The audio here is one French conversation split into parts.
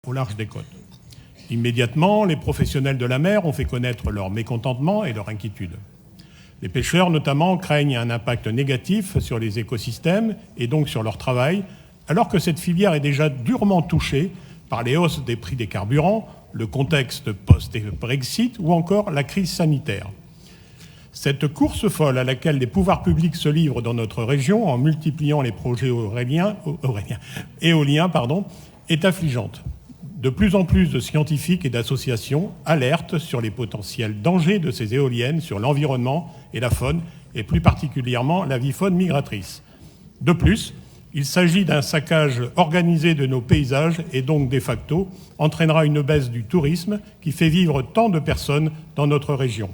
au large des côtes. Immédiatement, les professionnels de la mer ont fait connaître leur mécontentement et leur inquiétude. Les pêcheurs, notamment, craignent un impact négatif sur les écosystèmes et donc sur leur travail, alors que cette filière est déjà durement touchée par les hausses des prix des carburants, le contexte post-Brexit ou encore la crise sanitaire. Cette course folle à laquelle les pouvoirs publics se livrent dans notre région en multipliant les projets éoliens est affligeante. De plus en plus de scientifiques et d'associations alertent sur les potentiels dangers de ces éoliennes sur l'environnement et la faune, et plus particulièrement l'avifaune migratrice. De plus, il s'agit d'un saccage organisé de nos paysages et donc, de facto, entraînera une baisse du tourisme qui fait vivre tant de personnes dans notre région.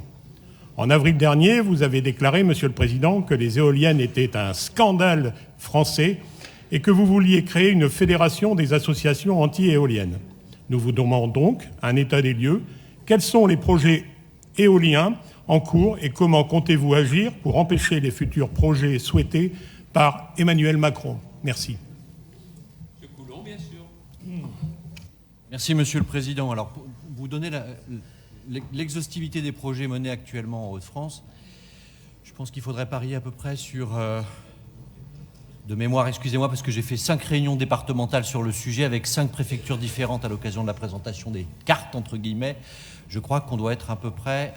En avril dernier, vous avez déclaré, Monsieur le Président, que les éoliennes étaient un scandale français et que vous vouliez créer une fédération des associations anti-éoliennes. Nous vous demandons donc un état des lieux. Quels sont les projets éoliens en cours et comment comptez-vous agir pour empêcher les futurs projets souhaités par Emmanuel Macron? Merci. Monsieur Coulon, bien sûr. Merci, Monsieur le Président. Alors, pour vous donner l'exhaustivité des projets menés actuellement en Hauts-de-France, je pense qu'il faudrait parier à peu près sur... de mémoire, excusez-moi, parce que j'ai fait 5 réunions départementales sur le sujet avec 5 préfectures différentes à l'occasion de la présentation des cartes, entre guillemets. Je crois qu'on doit être à peu près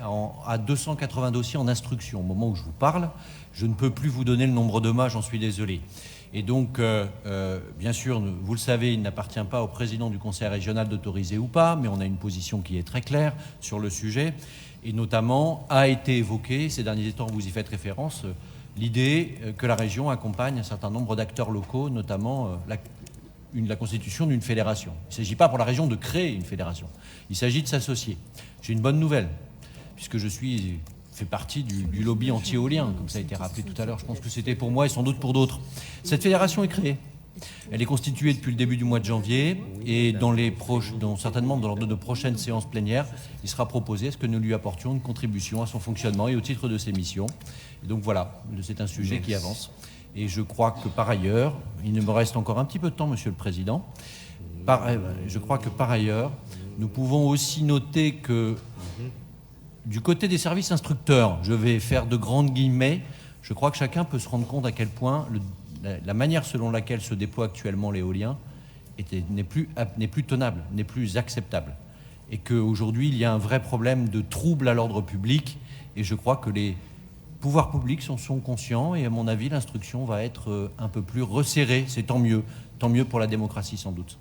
à 280 dossiers en instruction. Au moment où je vous parle, je ne peux plus vous donner le nombre de mois, j'en suis désolé. Et donc, bien sûr, vous le savez, il n'appartient pas au président du conseil régional d'autoriser ou pas, mais on a une position qui est très claire sur le sujet. Et notamment, a été évoqué, ces derniers temps, vous y faites référence, l'idée que la région accompagne un certain nombre d'acteurs locaux, notamment la constitution d'une fédération. Il ne s'agit pas pour la région de créer une fédération, il s'agit de s'associer. J'ai une bonne nouvelle, puisque je fais partie du lobby anti-éolien, comme ça a été rappelé tout à l'heure. Je pense que c'était pour moi et sans doute pour d'autres. Cette fédération est créée. Elle est constituée depuis le début du mois de janvier et certainement dans de prochaines séances plénières, il sera proposé à ce que nous lui apportions une contribution à son fonctionnement et au titre de ses missions. Et donc voilà, c'est un sujet qui avance. Et je crois que par ailleurs, il me reste encore un petit peu de temps, Monsieur le Président, je crois que par ailleurs, nous pouvons aussi noter que du côté des services instructeurs, je vais faire de grandes guillemets, je crois que chacun peut se rendre compte à quel point la manière selon laquelle se déploie actuellement l'éolien n'est plus tenable, n'est plus acceptable. Et qu'aujourd'hui, il y a un vrai problème de trouble à l'ordre public. Et je crois que les pouvoirs publics sont conscients. Et à mon avis, l'instruction va être un peu plus resserrée. C'est tant mieux pour la démocratie sans doute.